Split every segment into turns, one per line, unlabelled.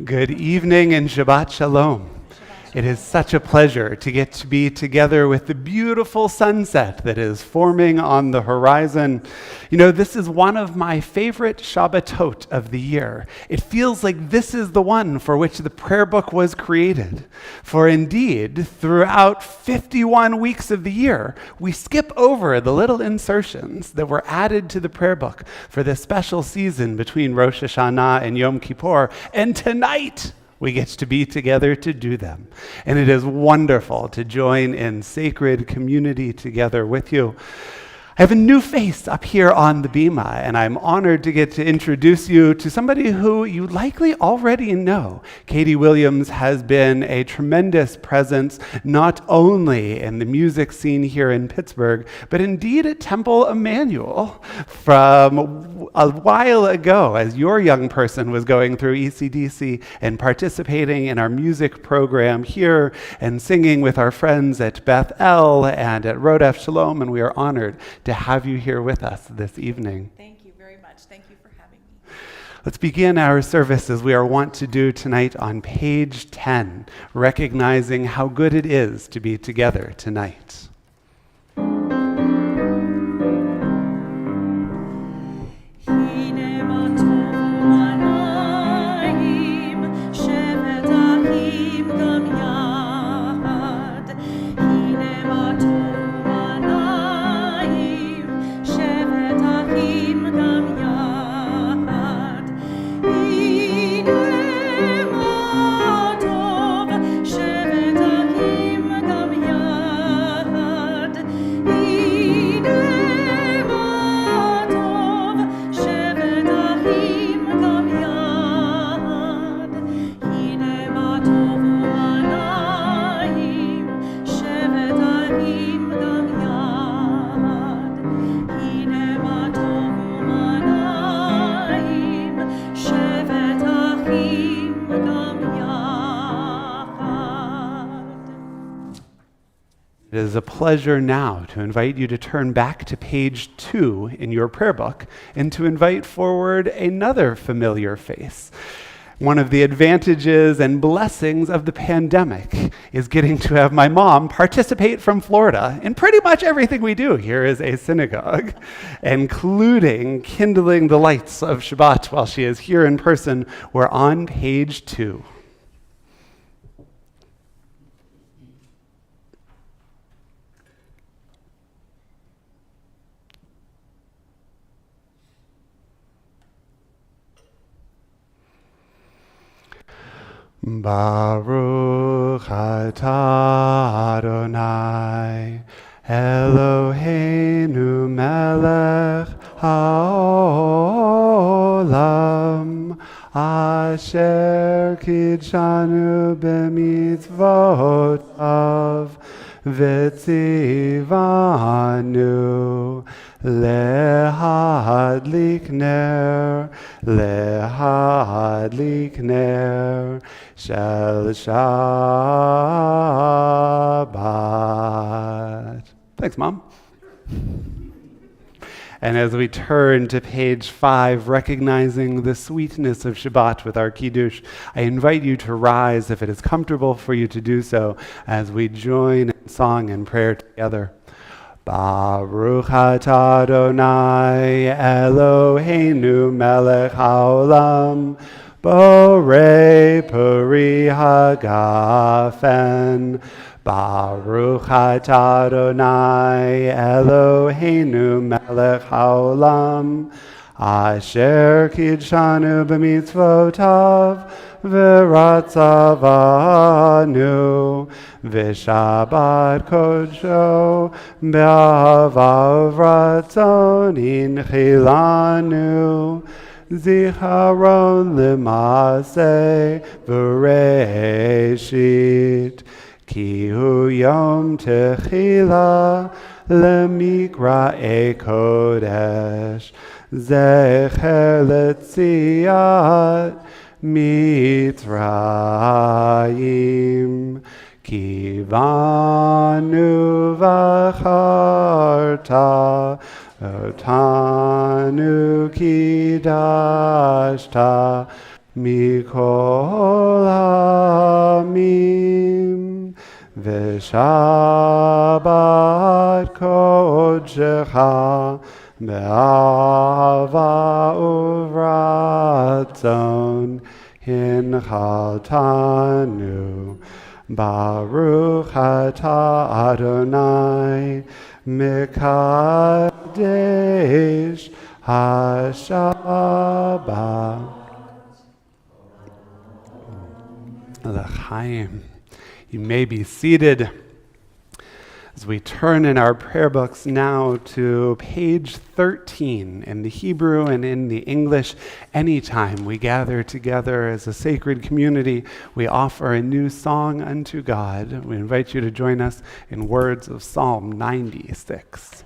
Good evening and Shabbat Shalom. It is such a pleasure to get to be together with the beautiful sunset that is forming on the horizon. You know, this is one of my favorite Shabbatot of the year. It feels like this is the one for which the prayer book was created. For indeed, throughout 51 weeks of the year, we skip over the little insertions that were added to the prayer book for this special season between Rosh Hashanah and Yom Kippur. And tonight, we get to be together to do them. And it is wonderful to join in sacred community together with you. I have a new face up here on the bima, and I'm honored to get to introduce you to somebody who you likely already know. Katy Williams has been a tremendous presence, not only in the music scene here in Pittsburgh, but indeed at Temple Emanuel from a while ago, as your young person was going through ECDC and participating in our music program here and singing with our friends at Beth El and at Rodef Shalom, and we are honored to have you here with us this evening.
Thank you very much. Thank you for having me.
Let's begin our service as we are wont to do tonight on page 10, recognizing how good it is to be together tonight.
Hine ma tov shevet achim
It is a pleasure now to invite you to turn back to page 2 in your prayer book and to invite forward another familiar face. One of the advantages and blessings of the pandemic is getting to have my mom participate from Florida in pretty much everything we do here as a synagogue, including kindling the lights of Shabbat while she is here in person. We're on page 2. Baruch atah Adonai Eloheinu melech haolam asher kidshanu b'mitzvotav v'tzivanu lehadlik ner shel Shabbat. Thanks, Mom. And as we turn to page 5, recognizing the sweetness of Shabbat with our Kiddush, I invite you to rise if it is comfortable for you to do so as we join in song and prayer together. Baruch atah Adonai Eloheinu melech haolam borei peri hagafen. Baruch atah Adonai Eloheinu melech haolam asher kidshanu b'mitzvotav v'ratzavanu v'shabbat kodsho be'ahava v'ratzon inchilanu zicharon l'maaseh v'reishit ki hu yom techila lemikra'e kodesh zecher letziat Mitzrayim kivanu v'charta otanu kidashta mikol hamim v'shabbat kodshecha be'ahava uvratzon hinchaltanu. Baruch atah Adonai mekadesh hashabbat. L'chaim. You may be seated. As we turn in our prayer books now to page 13 in the Hebrew and in the English, anytime we gather together as a sacred community, we offer a new song unto God. We invite you to join us in words of Psalm 96.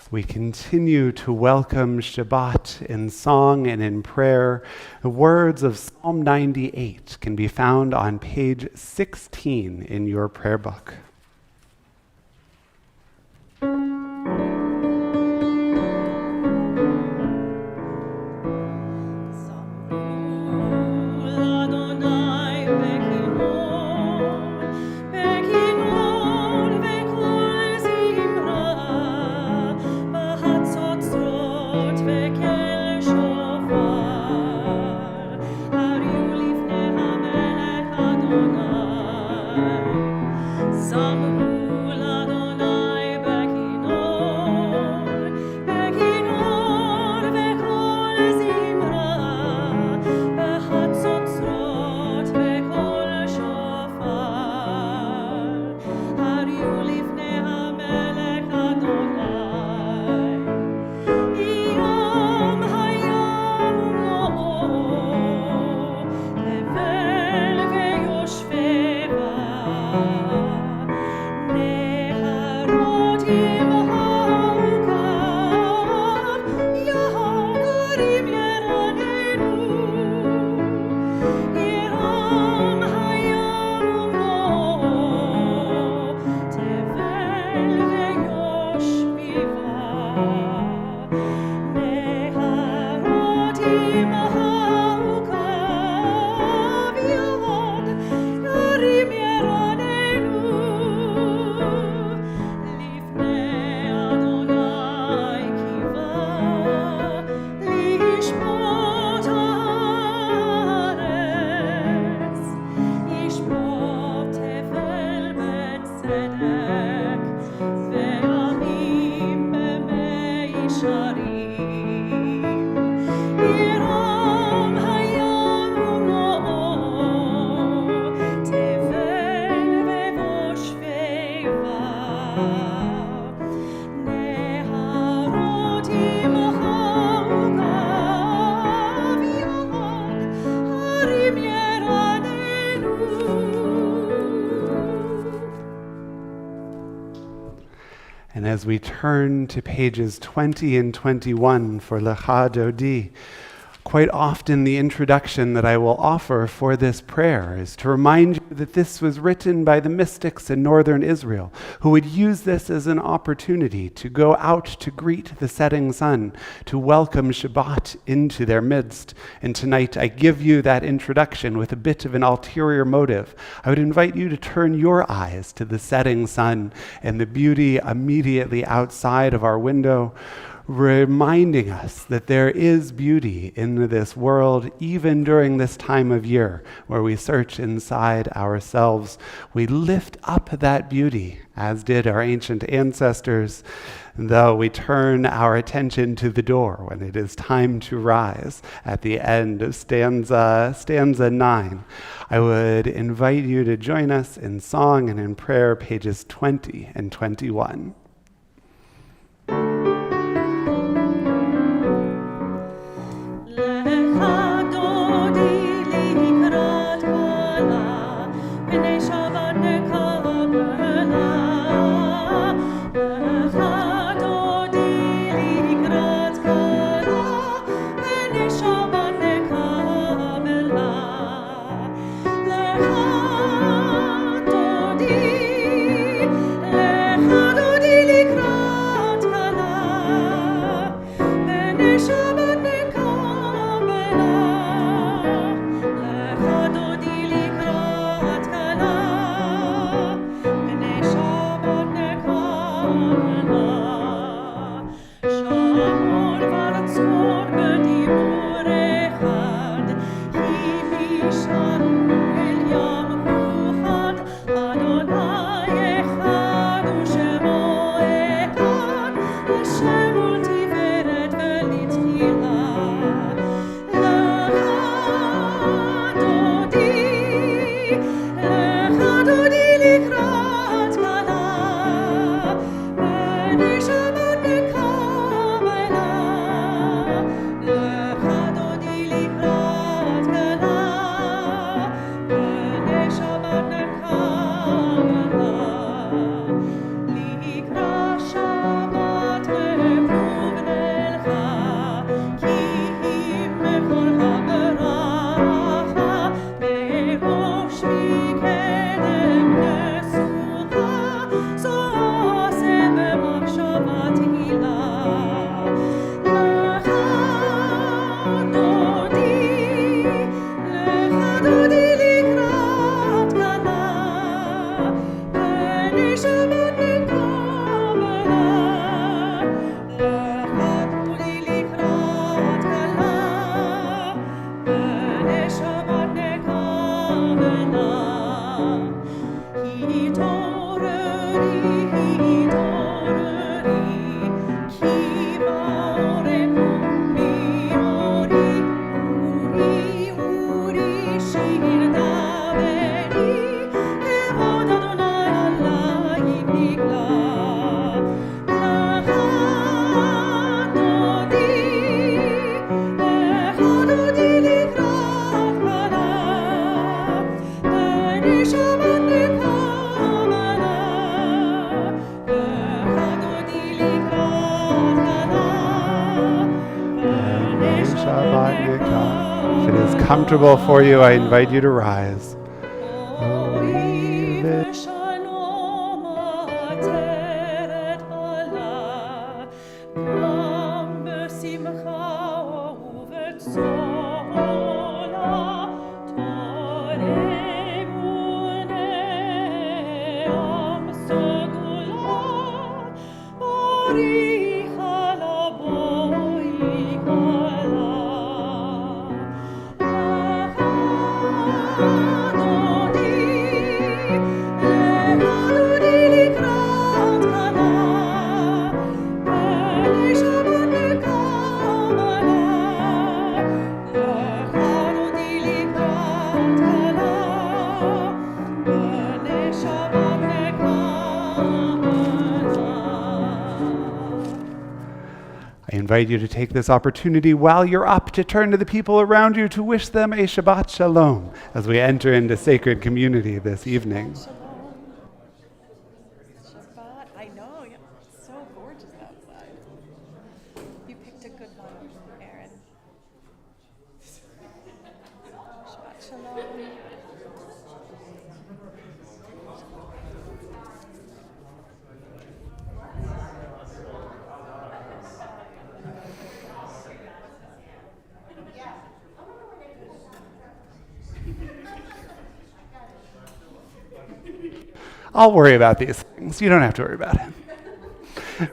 We continue to welcome Shabbat in song and in prayer. The words of Psalm 98 can be found on page 16 in your prayer book. And as we turn to pages 20 and 21 for Lecha Dodi, quite often the introduction that I will offer for this prayer is to remind you that this was written by the mystics in northern Israel, who would use this as an opportunity to go out to greet the setting sun, to welcome Shabbat into their midst. And tonight I give you that introduction with a bit of an ulterior motive. I would invite you to turn your eyes to the setting sun and the beauty immediately outside of our window, reminding us that there is beauty in this world, even during this time of year where we search inside ourselves. We lift up that beauty, as did our ancient ancestors, though we turn our attention to the door when it is time to rise at the end of stanza 9. I would invite you to join us in song and in prayer, pages 20 and 21.
Dodi
If it is comfortable for you, I invite you to rise. I invite you to take this opportunity while you're up to turn to the people around you to wish them a Shabbat Shalom as we enter into sacred community this evening.
Shalom. Shabbat. I know. Yeah. It's so gorgeous outside. You picked a good one, Aaron. Shabbat Shalom.
I'll worry about these things. You don't have to worry about it.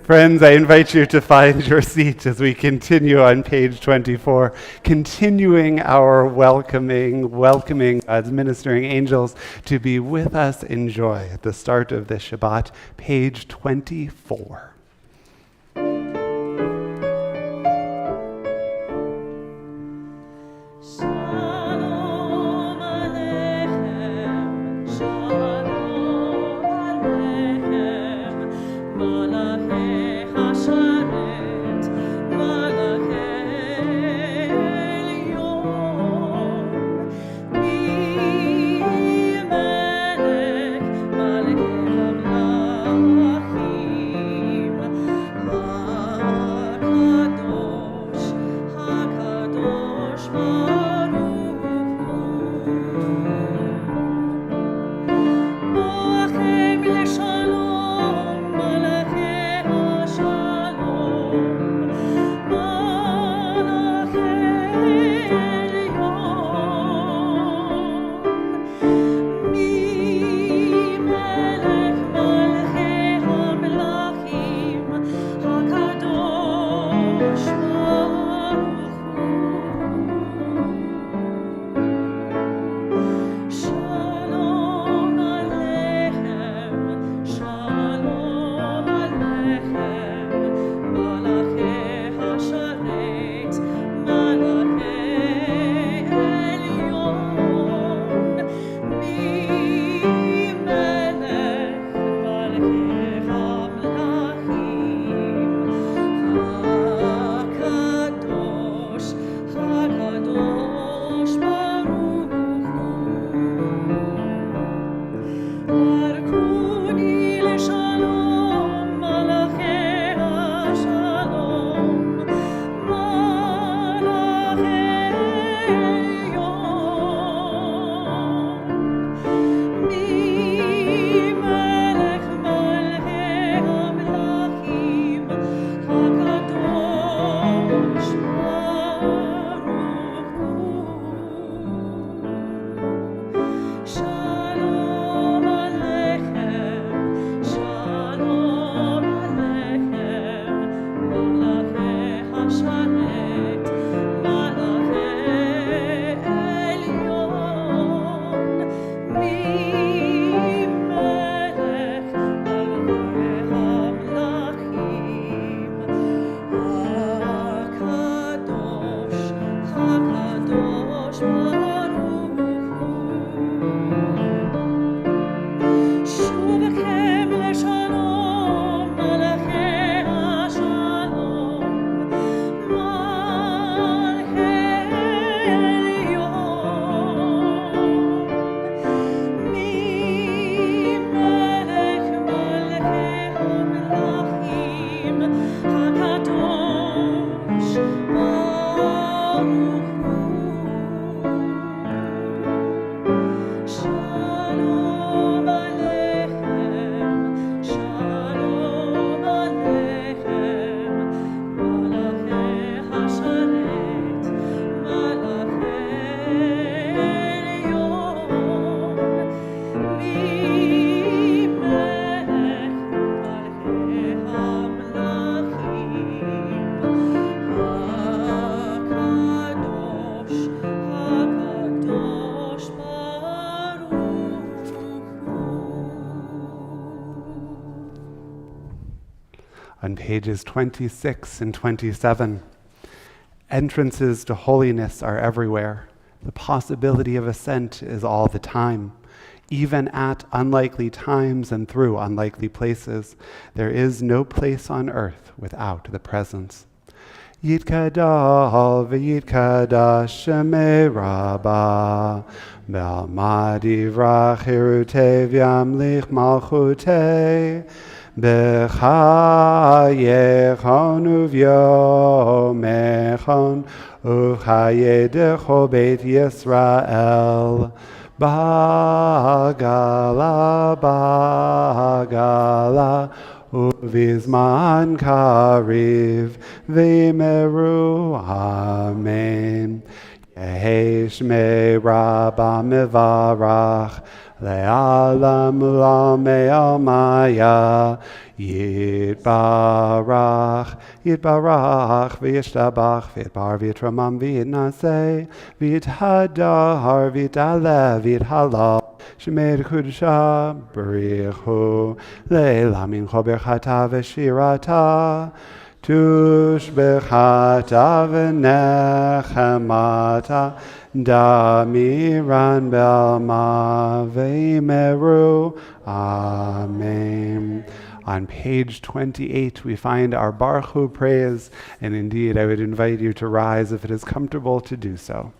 Friends, I invite you to find your seat as we continue on page 24, continuing our welcoming God's ministering angels to be with us in joy at the start of this Shabbat, page 24. On pages 26 and 27, entrances to holiness are everywhere. The possibility of ascent is all the time. Even at unlikely times and through unlikely places, there is no place on earth without the presence. Yitkadal v'yitkadash shemei Rabbah, B'alma divrach hirutev yamlich malchutei, B'chayechon uv'yomechon, Uchayedecho Beit Yisrael, Bagala, Bagala, Uvizman Kariv, Vimeru, Amen. Yehi Shmei Rabba Mevarach, Le'alam Ulamei Almaya, Yitbarach, Yitbarach, V'yishtabach, V'yitbar, V'yitramam, V'yitnaseh, V'yithadar, V'yitalev, V'yithalal, Shemei Kudusha, B'richu, Le'la Mincho Birchata V'shirata, Tushbechata V'nechemata, Damiran Belma Veimeru. Amen. On page 28, we find our Baruch Hu praise, and indeed, I would invite you to rise if it is comfortable to do so.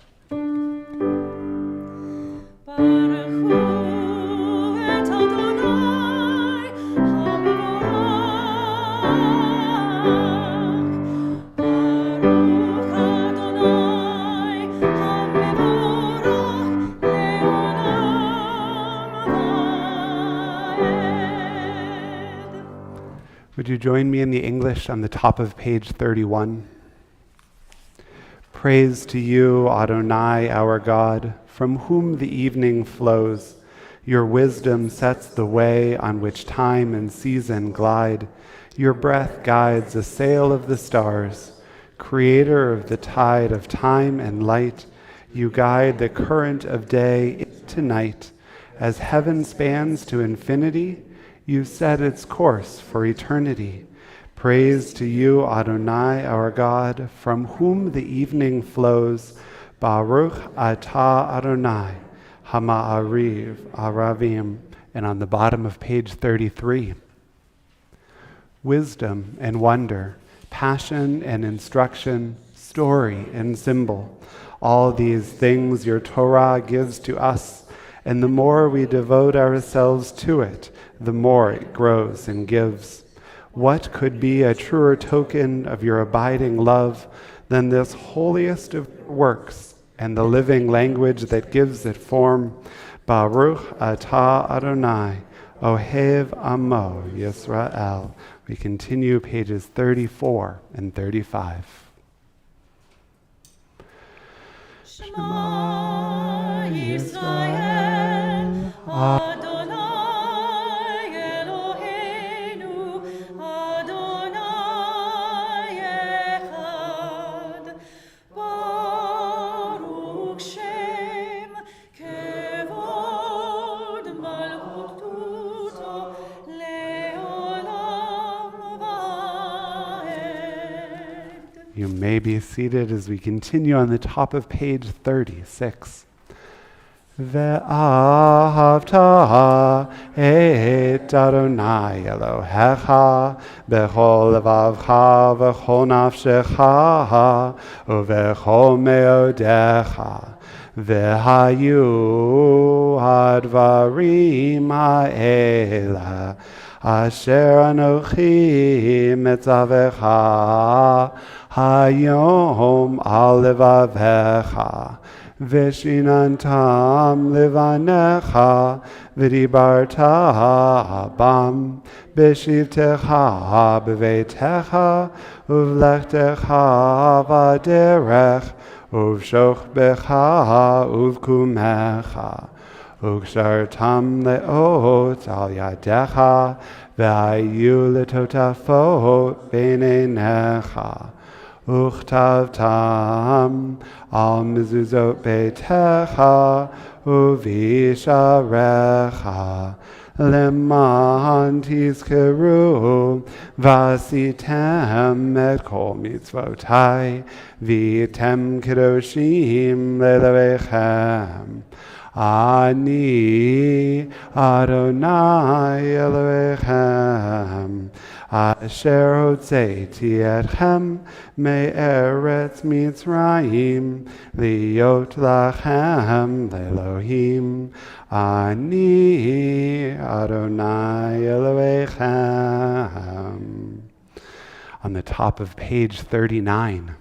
Would you join me in the English on the top of page 31? Praise to you, Adonai, our God, from whom the evening flows. Your wisdom sets the way on which time and season glide. Your breath guides the sail of the stars. Creator of the tide of time and light, you guide the current of day into night. As heaven spans to infinity, you set its course for eternity. Praise to you, Adonai, our God, from whom the evening flows. Baruch atah Adonai, hama'ariv aravim. And on the bottom of page 33, wisdom and wonder, passion and instruction, story and symbol. All these things your Torah gives to us, and the more we devote ourselves to it, the more it grows and gives. What could be a truer token of your abiding love than this holiest of works and the living language that gives it form? Baruch atah Adonai, Ohev Amo Yisrael. We continue pages 34 and 35.
Shema Yisrael, Adonai Eloheinu, Adonai Echad, Baruch Shem Kevod Malchuto Leolam Vaed.
You may be seated as we continue on the top of page 36. Ve'ahavta et Adonai Elohecha b'chol levavcha v'chol nafshecha u'v'chol meodecha ve'hayu hadvarim ha'ela asher anochi metzavecha hayom al levavecha Veshinantam levanecha v'dibarta bam b'shivtecha b'veitecha uv'lechtecha v'derech uv'shochbecha uv'kumecha uv'kshartam le'ot al yadecha v'ayu letotafot b'neinecha Uchtavtam al mezuzot beitecha uvisharecha למען תזכרו ועשיתם את כל מצוותיי והייתם קדושים לאלוהיכם. אני אדוני אלוהיכם אשר הוצאתי אתכם מארץ מצרים להיות לכם לאלוהים. אני אדוני אלוהיכם. On the top of page 39,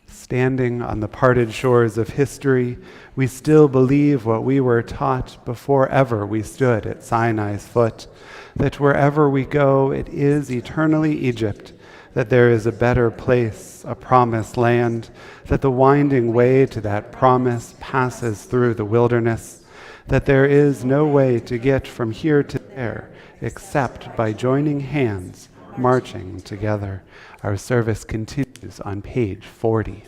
standing on the parted shores of history, we still believe what we were taught before ever we stood at Sinai's foot, that wherever we go, it is eternally Egypt, that there is a better place, a promised land, that the winding way to that promise passes through the wilderness, that there is no way to get from here to there except by joining hands, marching together. Our service continues on page 40.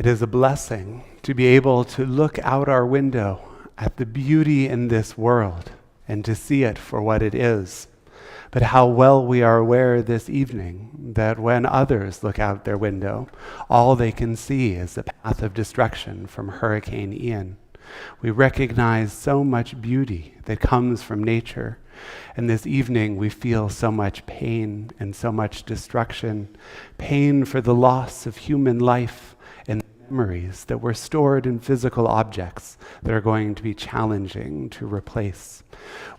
It is a blessing to be able to look out our window at the beauty in this world and to see it for what it is. But how well we are aware this evening that when others look out their window, all they can see is the path of destruction from Hurricane Ian. We recognize so much beauty that comes from nature, and this evening we feel so much pain and so much destruction, pain for the loss of human life and memories that were stored in physical objects that are going to be challenging to replace.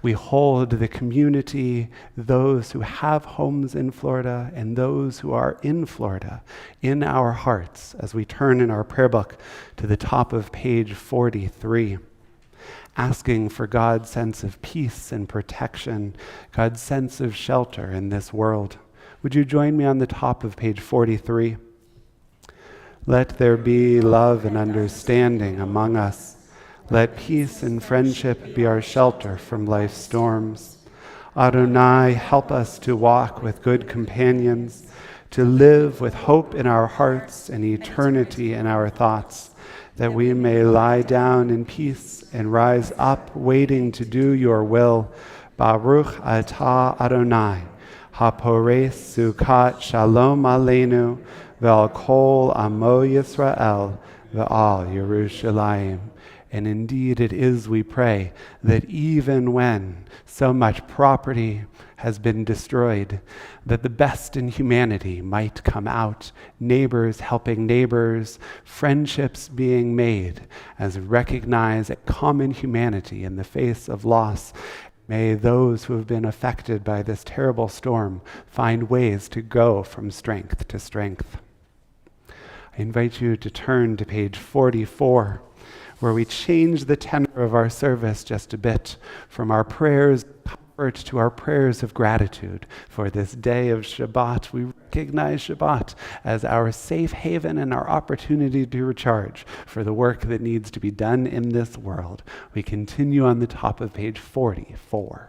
We hold the community, those who have homes in Florida and those who are in Florida, in our hearts as we turn in our prayer book to the top of page 43, asking for God's sense of peace and protection, God's sense of shelter in this world. Would you join me on the top of page 43? Let there be love and understanding among us. Let peace and friendship be our shelter from life's storms. Adonai, help us to walk with good companions, to live with hope in our hearts and eternity in our thoughts, that we may lie down in peace and rise up waiting to do your will. Baruch atah Adonai, hapores sukat shalom aleinu, Ve'al kol amo Yisrael, ve'al Yerushalayim. And indeed it is, we pray, that even when so much property has been destroyed, that the best in humanity might come out, neighbors helping neighbors, friendships being made, as we recognize a common humanity in the face of loss. May those who have been affected by this terrible storm find ways to go from strength to strength. I invite you to turn to page 44, where we change the tenor of our service just a bit from our prayers of comfort to our prayers of gratitude for this day of Shabbat. We recognize Shabbat as our safe haven and our opportunity to recharge for the work that needs to be done in this world. We continue on the top of page 44.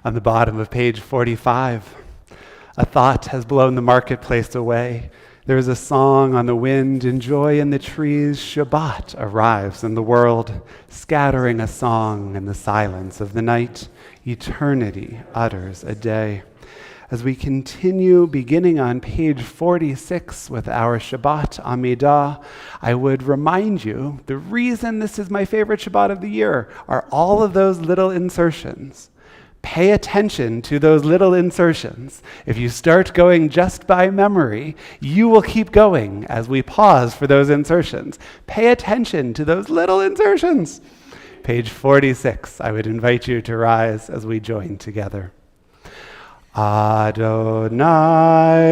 On the bottom of page 45, a thought has blown the marketplace away. There is a song on the wind and joy in the trees. Shabbat arrives in the world, scattering a song in the silence of the night. Eternity utters a day. As we continue, beginning on page 46 with our Shabbat Amidah, I would remind you the reason this is my favorite Shabbat of the year are all of those little insertions. Pay attention to those little insertions. If you start going just by memory, you will keep going as we pause for those insertions. Pay attention to those little insertions. Page 46, I would invite you to rise as we join together. Adonai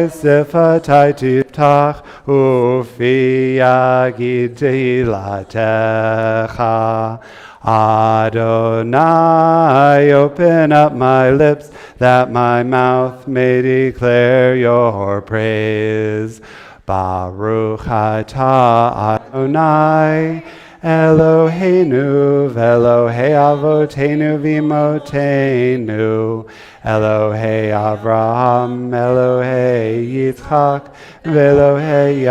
sifatai tiftach ufi yagid tehilatecha. Adonai, open up my lips that my mouth may declare your praise. Baruch atah Adonai, Eloheinu v'Elohei avotenu v'imotenu, Elohei Avraham, Elohei Yitzchak, v'Elohei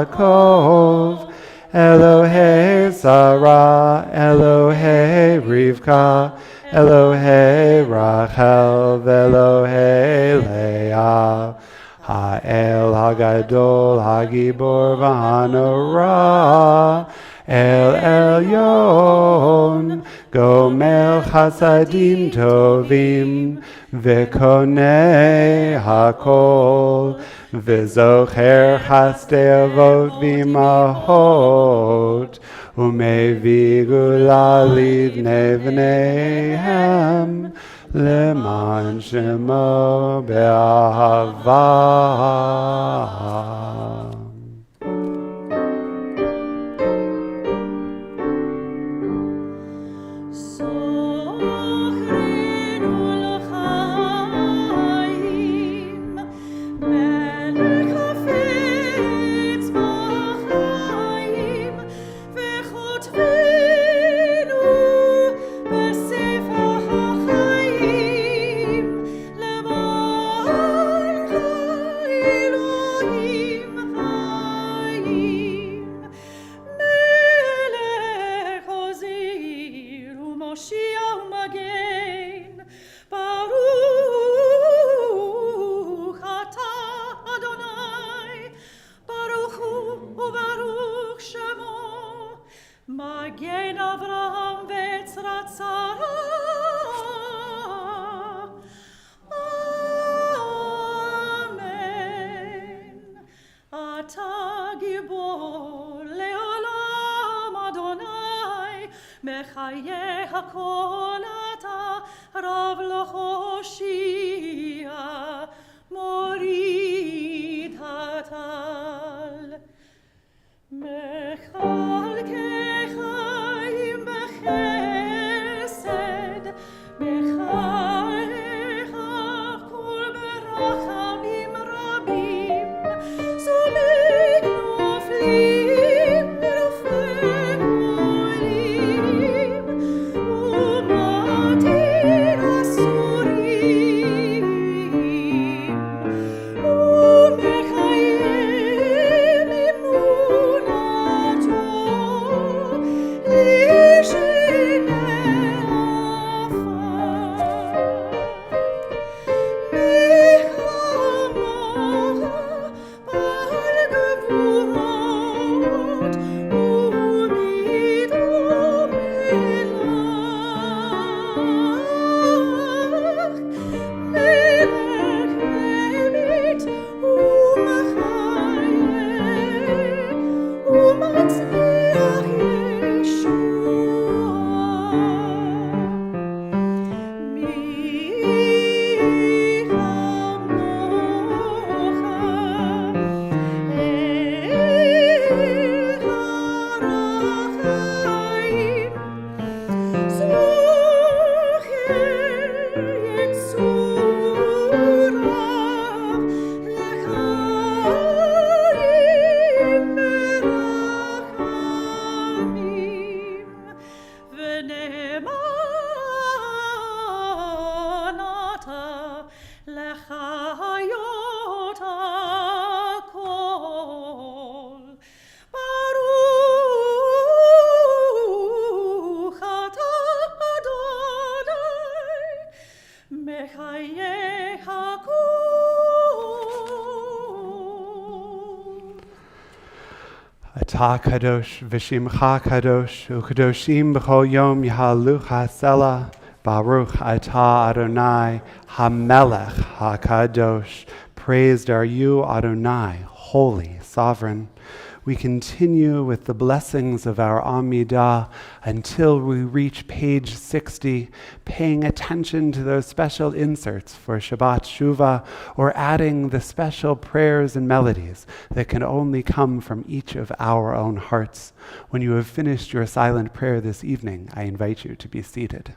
Yaakov, Elohei Sarah, Elohei Rivka, Elohei Rachel, v'Elohei Leah, Ha'el Hagadol, Hagibor v'Hanorah, El Elyon, Gomel Chasadim Tovim, V'konei Hakol, V'zocher Chasdei Avot V'imahot, Umevi Gula Livnei V'neihem, Leman Shemo Be'ahava.
בחיי הגוף.
Ata kadosh v'shimcha kadosh u'kadoshim b'chol yom yahaluch ha'sela Baruch Ata Adonai HaMelech HaKadosh. Praised are you, Adonai, holy, sovereign. We continue with the blessings of our Amidah until we reach page 60, paying attention to those special inserts for Shabbat Shuvah, or adding the special prayers and melodies that can only come from each of our own hearts. When you have finished your silent prayer this evening, I invite you to be seated.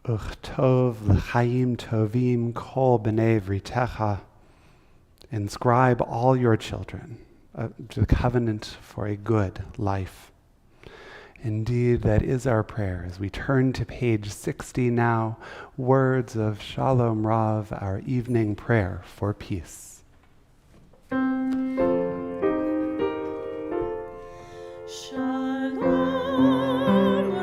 Uchtov l'chaim tovim kol b'nei vritecha. Inscribe all your children to the covenant for a good life. Indeed, that is our prayer. As we turn to page 60 now, words of Shalom Rav, our evening prayer for peace.
Shalom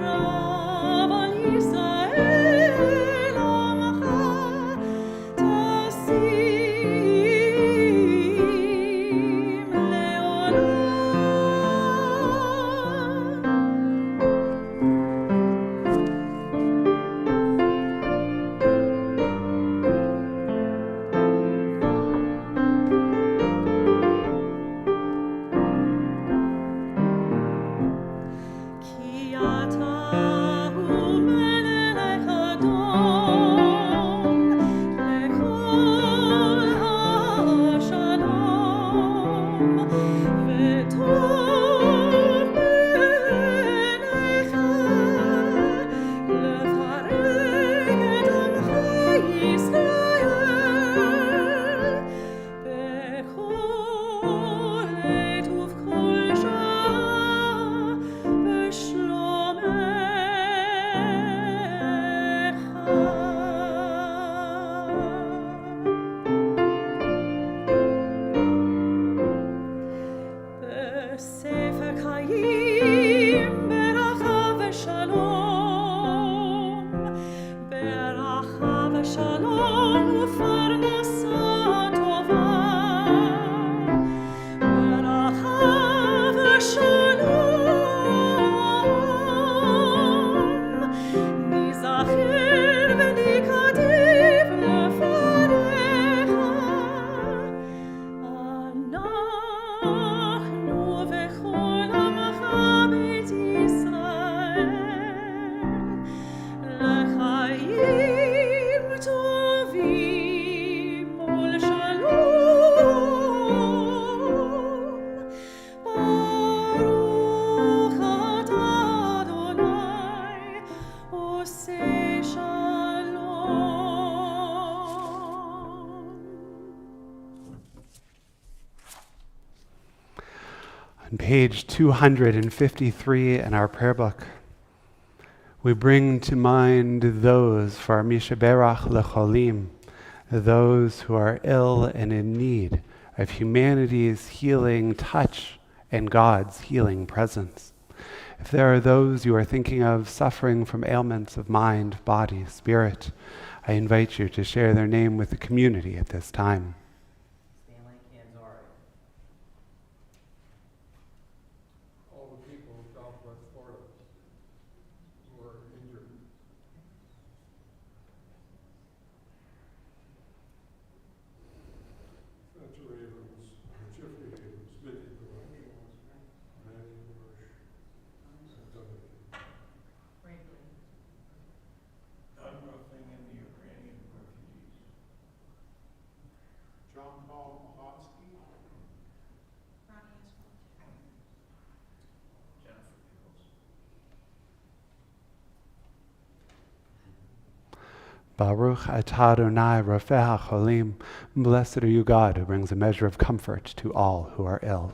Rav al Yisrael amcha tasim leolam.
On page 253 in our prayer book, we bring to mind those for Mishaberach Lecholim, those who are ill and in need of humanity's healing touch and God's healing presence. If there are those you are thinking of suffering from ailments of mind, body, spirit, I invite you to share their name with the community at this time.
All the people of Southwest Florida who are injured. Spencer Abrams, Jeffrey Abrams, Mickey Bush, Randy Bush, and Doug.
Unroughing in the Ukrainian refugees.
John Paul Mahotsky,
Jennifer Pickles.
Baruch atah Adonai Rafeh HaCholim. Blessed are you, God, who brings a measure of comfort to all who are ill.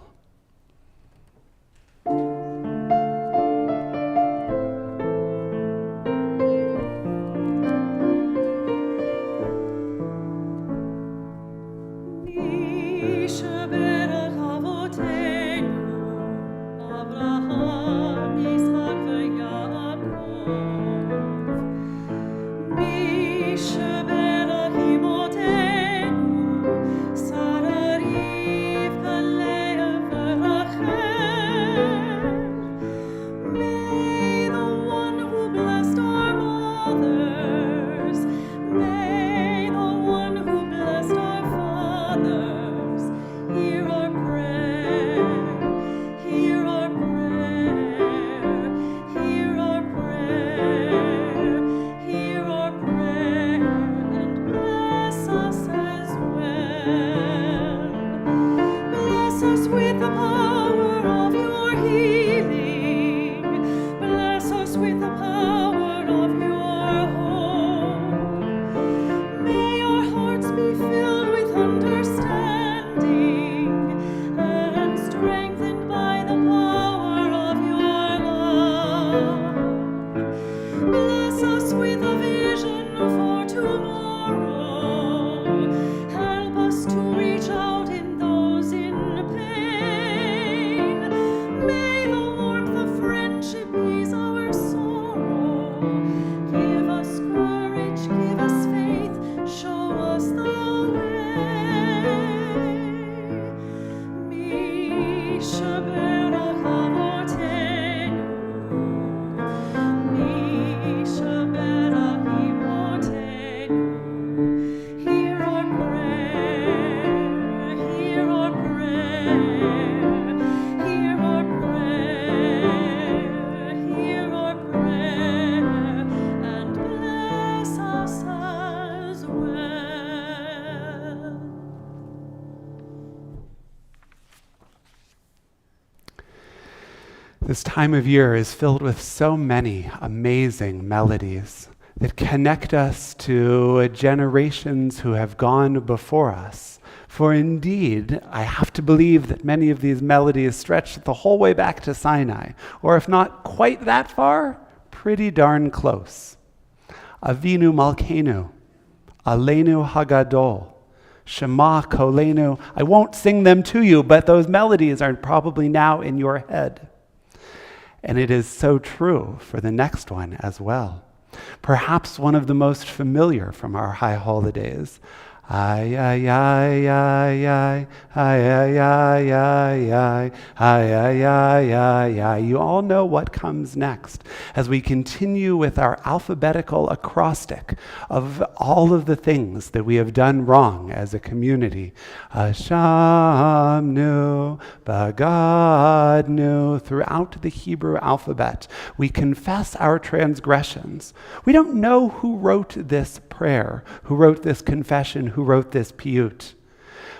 This time of year is filled with so many amazing melodies that connect us to generations who have gone before us. For indeed, I have to believe that many of these melodies stretch the whole way back to Sinai, or if not quite that far, pretty darn close. Avinu Malkeinu, Aleinu Hagadol, Shema Kolenu. I won't sing them to you, but those melodies are probably now in your head. And it is so true for the next one as well. Perhaps one of the most familiar from our high holidays. Ay, ay, ay, ay, ay, ay, ay, ay, ay, ay, ay, ay, ay, ay. You all know what comes next as we continue with our alphabetical acrostic of all of the things that we have done wrong as a community. Ashamnu, Bagadnu. Throughout the Hebrew alphabet, we confess our transgressions. We don't know who wrote this prayer, who wrote this confession, who wrote this piyut.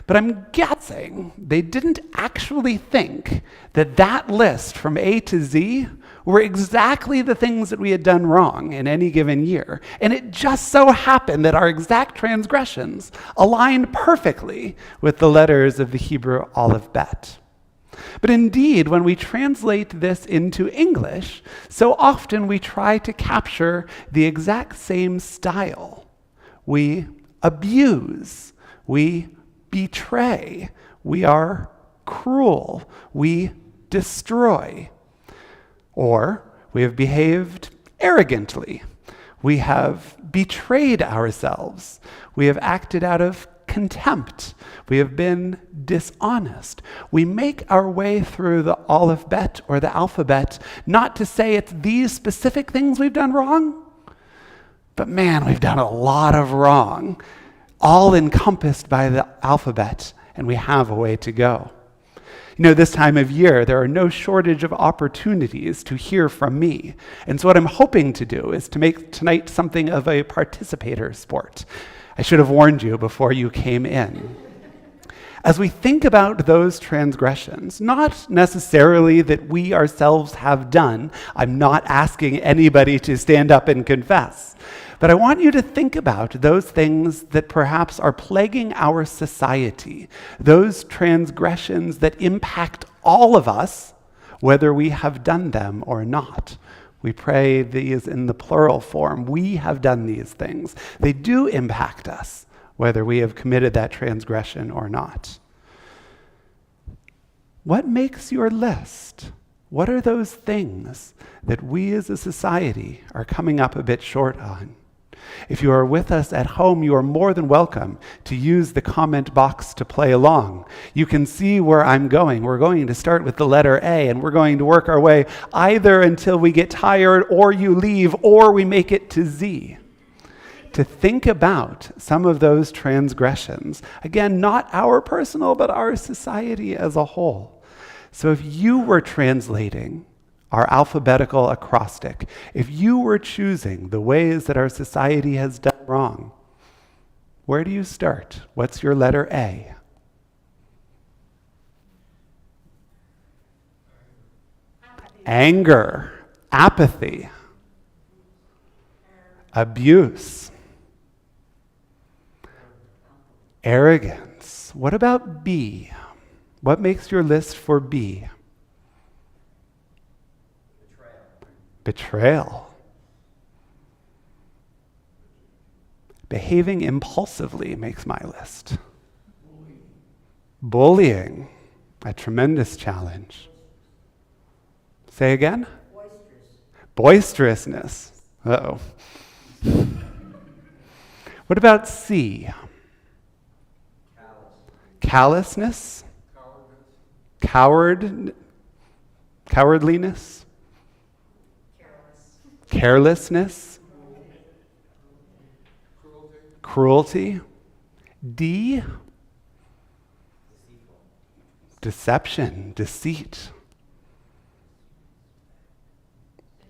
But I'm guessing they didn't actually think that that list from A to Z were exactly the things that we had done wrong in any given year. And it just so happened that our exact transgressions aligned perfectly with the letters of the Hebrew alphabet. But indeed, when we translate this into English, so often we try to capture the exact same style. We abuse, we betray, we are cruel, we destroy. Or we have behaved arrogantly. We have betrayed ourselves. We have acted out of contempt. We have been dishonest. We make our way through the alphabet or the alphabet, not to say it's these specific things we've done wrong, but man, we've done a lot of wrong, all encompassed by the alphabet, and we have a way to go. You know, this time of year, there are no shortage of opportunities to hear from me. And so what I'm hoping to do is to make tonight something of a participator sport. I should have warned you before you came in. As we think about those transgressions, not necessarily that we ourselves have done, I'm not asking anybody to stand up and confess, but I want you to think about those things that perhaps are plaguing our society, those transgressions that impact all of us, whether we have done them or not. We pray these in the plural form. We have done these things. They do impact us, whether we have committed that transgression or not. What makes your list? What are those things that we as a society are coming up a bit short on? If you are with us at home, you are more than welcome to use the comment box to play along. You can see where I'm going. We're going to start with the letter A, and we're going to work our way either until we get tired, or you leave, or we make it to Z. To think about some of those transgressions. Again, not our personal, but our society as a whole. So if you were translating our alphabetical acrostic, if you were choosing the ways that our society has done wrong, where do you start? What's your letter A? Anger, apathy, abuse, arrogance. What about B? What makes your list for B? Betrayal. Behaving impulsively makes my list. Bullying, a tremendous challenge. Say again? Boisterousness. Uh-oh. What about C? Callousness? Cowardliness? Carelessness? Cruelty? D? Deception, deceit,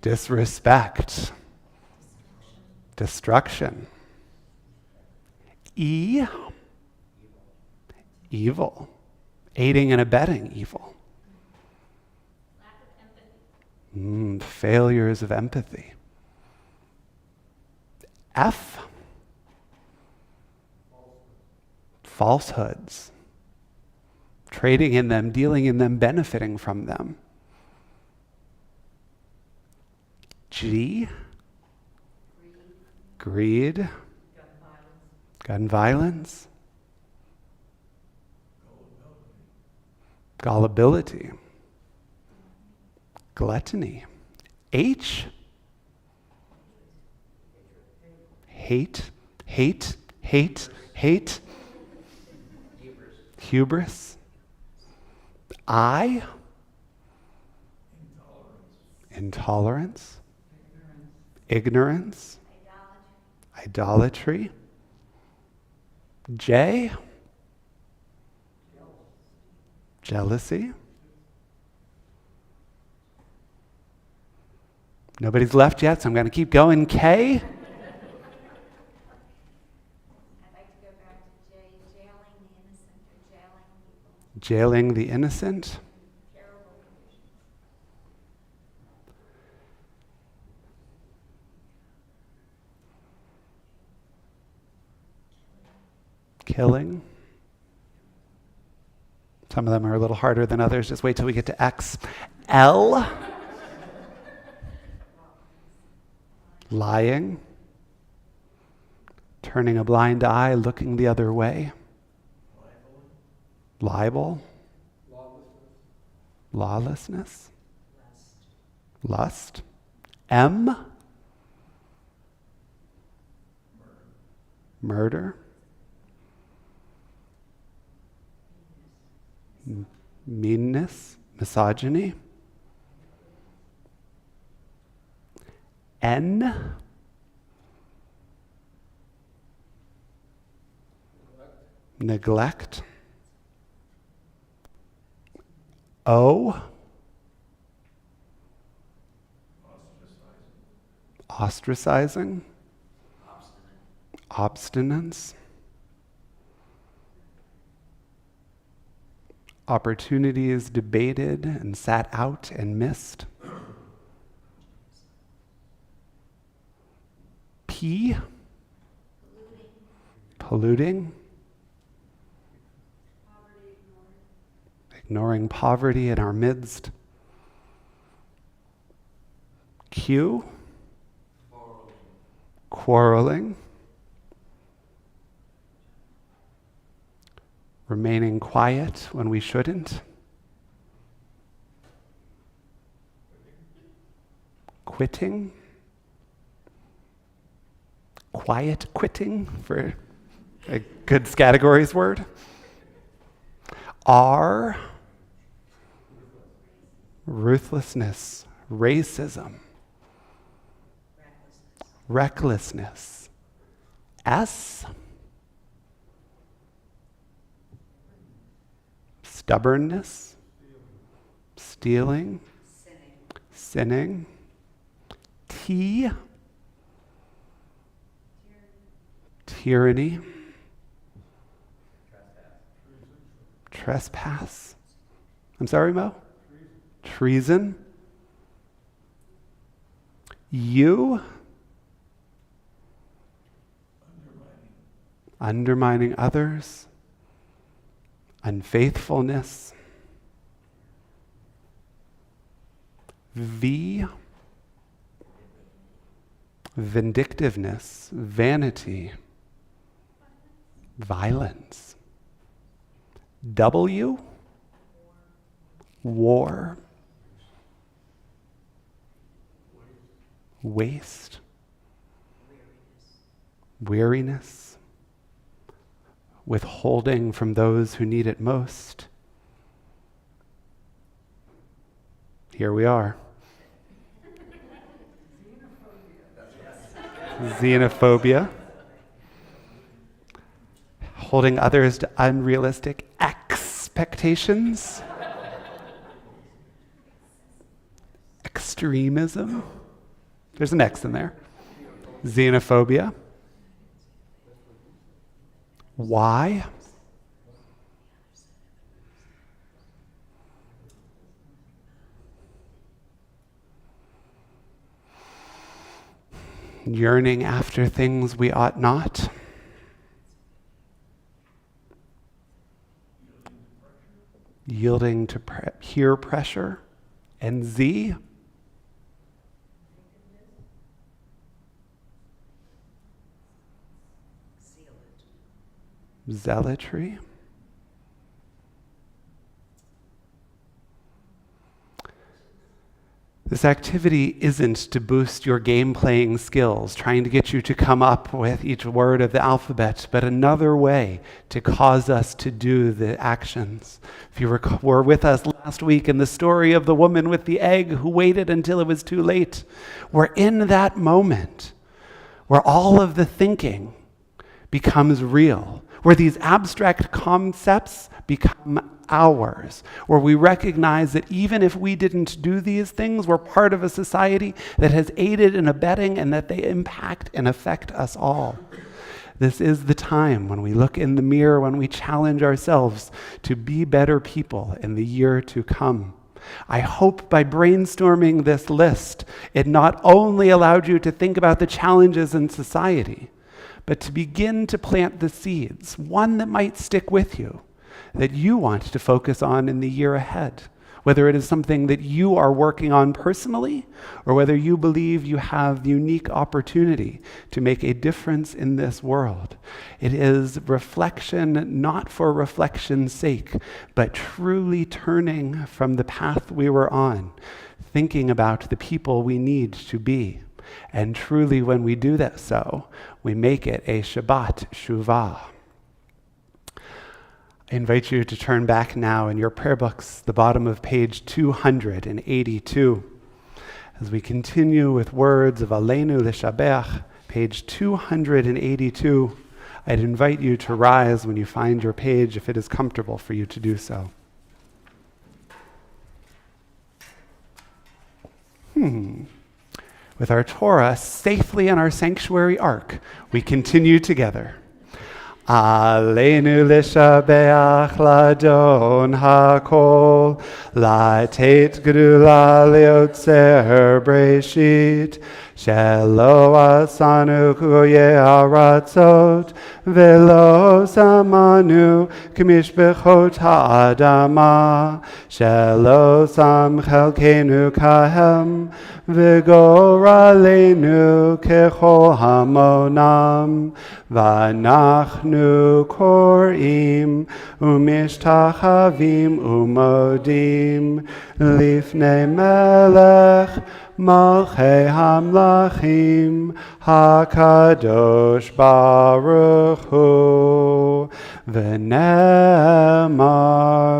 disrespect, destruction. E? Evil, aiding and abetting evil. Failures of empathy. F? Falsehoods. Trading in them, dealing in them, benefiting from them. G? Greed. Gun violence. Gullibility. Gluttony. H? Hate. Hubris. I? Intolerance. Ignorance. Idolatry. J? Jealousy. Nobody's left yet, so I'm going to keep going. K?
I'd like to go back to J, jailing the innocent or jailing people.
Jailing the innocent.
Terrible conditions.
Killing. Some of them are a little harder than others. Just wait till we get to X. L. Lying. Turning a blind eye, looking the other way. Libel. Lawlessness. Lust. M. Murder. Meanness. Misogyny. N. Neglect. O. Ostracizing. Obstinance. Opportunities debated and sat out and missed. P. Polluting. Ignoring poverty in our midst. Q. Quarreling. Remaining quiet when we shouldn't. Quitting. Quiet quitting, for a good categories word. R. Ruthlessness. Racism. Recklessness. S. Stubbornness. Stealing. Sinning. T. Tyranny. Trespass. I'm sorry, Mo? Treason. U. Undermining others. Unfaithfulness. V. Vindictiveness. Vanity. Violence. W. War. Waste. Weariness. Withholding from those who need it most. Here we are. Xenophobia. Holding others to unrealistic expectations. Extremism. There's an X in there. Xenophobia. Y. Yearning after things we ought not. Yielding to peer pressure. And Z. Zealotry. This activity isn't to boost your game playing skills, trying to get you to come up with each word of the alphabet, but another way to cause us to do the actions. If you were with us last week in the story of the woman with the egg who waited until it was too late, we're in that moment where all of the thinking becomes real, where these abstract concepts become ours, where we recognize that even if we didn't do these things, we're part of a society that has aided and abetting and that they impact and affect us all. This is the time when we look in the mirror, when we challenge ourselves to be better people in the year to come. I hope by brainstorming this list, it not only allowed you to think about the challenges in society, but to begin to plant the seeds, one that might stick with you, that you want to focus on in the year ahead, whether it is something that you are working on personally or whether you believe you have the unique opportunity to make a difference in this world. It is reflection not for reflection's sake, but truly turning from the path we were on, thinking about the people we need to be. And truly, when we do that so, we make it a Shabbat Shuvah. I invite you to turn back now in your prayer books, the bottom of page 282. As we continue with words of Aleinu L'Shabech, page 282, I'd invite you to rise when you find your page if it is comfortable for you to do so. With our Torah safely in our sanctuary ark, we continue together. Aleinu l'shabeach ladon hakol, latet gedula leotzer breshit, shelo asanu kuye aratzot, velo samanu k'mishbechot ha'adama, shelo sam chelkenu kahem, v'goralenu kechol hamonam, v'anachnu korim umishtachavim umodim lifnei melech malchei hamlachim hakadosh baruch hu v'ne'emar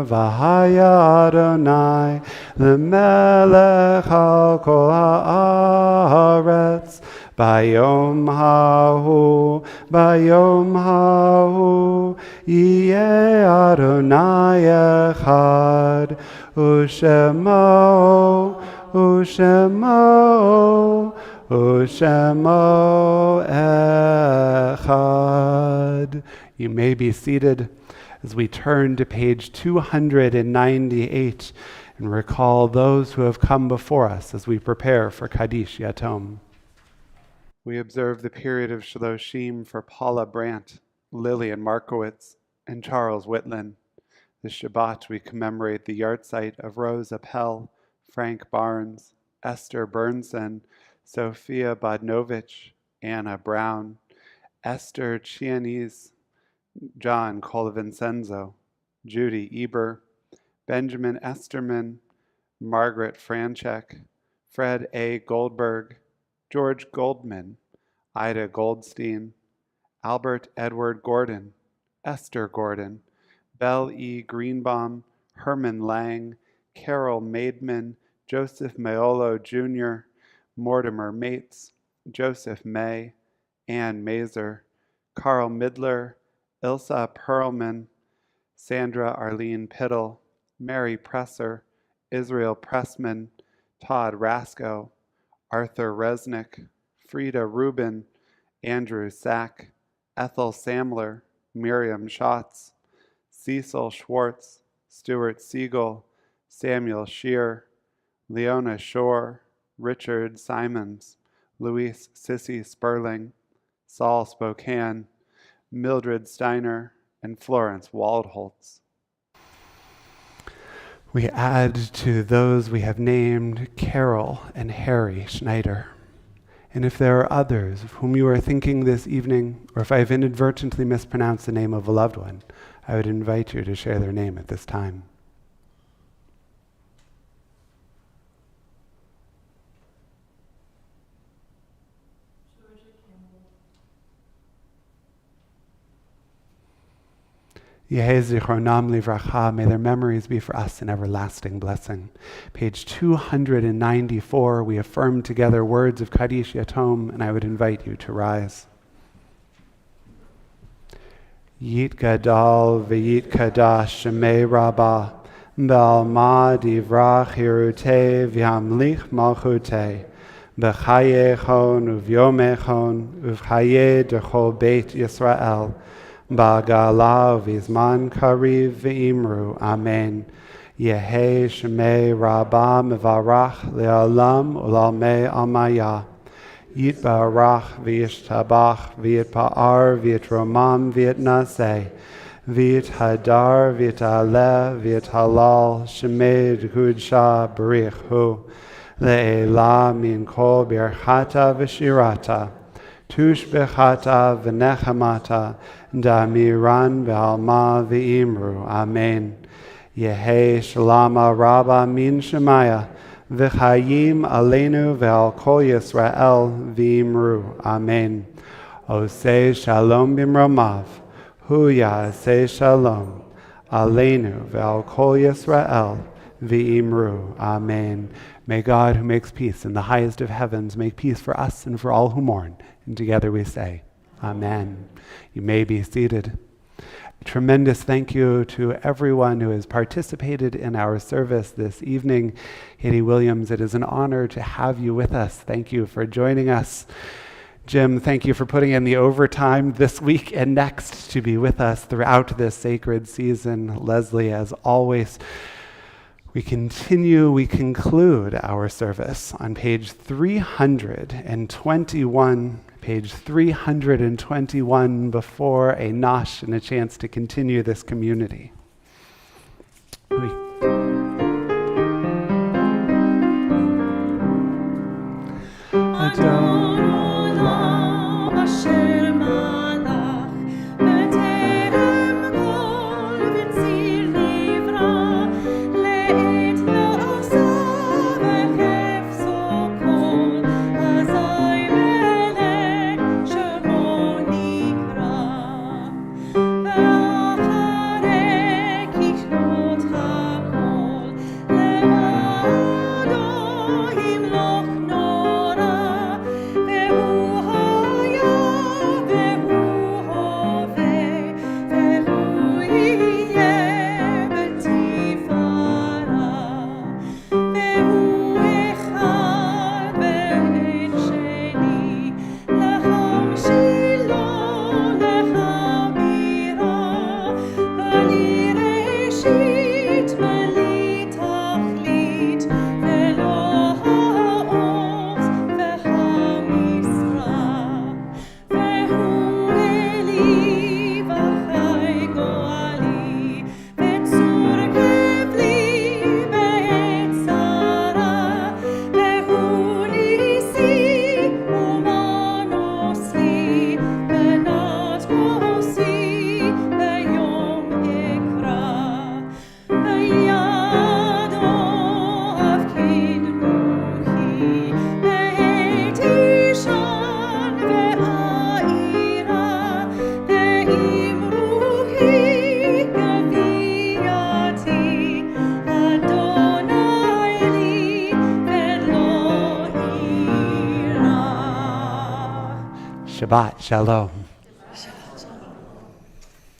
v'haya Adonai l'melech al kol haaretz Bayom hahu, Yeh Adonai echad, Ushemo echad. You may be seated as we turn to page 298 and recall those who have come before us as we prepare for Kaddish Yatom. We observe the period of Shloshim for Paula Brandt, Lillian Markowitz, and Charles Whitland. This Shabbat we commemorate the yahrzeit of Rose Appel, Frank Barnes, Esther Burnson, Sophia Bodnovich, Anna Brown, Esther Chianese, John Colavincenzo, Judy Eber, Benjamin Esterman, Margaret Franchek, Fred A. Goldberg, George Goldman, Ida Goldstein, Albert Edward Gordon, Esther Gordon, Belle E. Greenbaum, Herman Lang, Carol Maidman, Joseph Mayolo Jr., Mortimer Mates, Joseph May, Ann Mazer, Carl Midler, Ilsa Perlman, Sandra Arlene Piddle, Mary Presser, Israel Pressman, Todd Rasco, Arthur Resnick, Frida Rubin, Andrew Sack, Ethel Samler, Miriam Schatz, Cecil Schwartz, Stuart Siegel, Samuel Shear, Leona Shore, Richard Simons, Luis Sissy Sperling, Saul Spokane, Mildred Steiner, and Florence Waldholtz. We add to those we have named Carol and Harry Schneider. And if there are others of whom you are thinking this evening, or if I have inadvertently mispronounced the name of a loved one, I would invite you to share their name at this time. Yehei zichronam livracha, may their memories be for us an everlasting blessing. Page 294, we affirm together words of Kaddish Yatom, and I would invite you to rise. Yit gadal v'yit kadash shemei rabbah, b'alma divrach hirutei v'hamlich malchutei, b'chayechon uv'yomechon uv'chayei dechol Beit Yisrael, Ba'gala v'izman kariv v'imru, Amen. Yehei shemei rabbah mevarach le'olam u'lalmei amaya. Yitbarach v'yishtabach v'yitpa'ar v'yitromam v'yitnaseh. v'it hadar, v'it aleh, v'it halal, shemed kudsha barich hu, le'elah min kol birchata v'shirata, tushbechata v'nechamata, damiran v'alma v'imru. Amen. Yehi shalama rabba min shemaya, v'chayim aleinu v'al kol Yisrael v'imru. Amen. Oseh shalom bimromav, hu ya'aseh shalom, aleinu v'al kol Yisrael v'imru. Amen. May God, who makes peace in the highest of heavens, make peace for us and for all who mourn. And together we say, Amen. You may be seated. Tremendous thank you to everyone who has participated in our service this evening. Katy Williams, it is an honor to have you with us. Thank you for joining us. Jim, thank you for putting in the overtime this week and next to be with us throughout this sacred season. Leslie, as always, we conclude our service on page 321. Page 321 before a nosh and a chance to continue this community. Shabbat Shalom.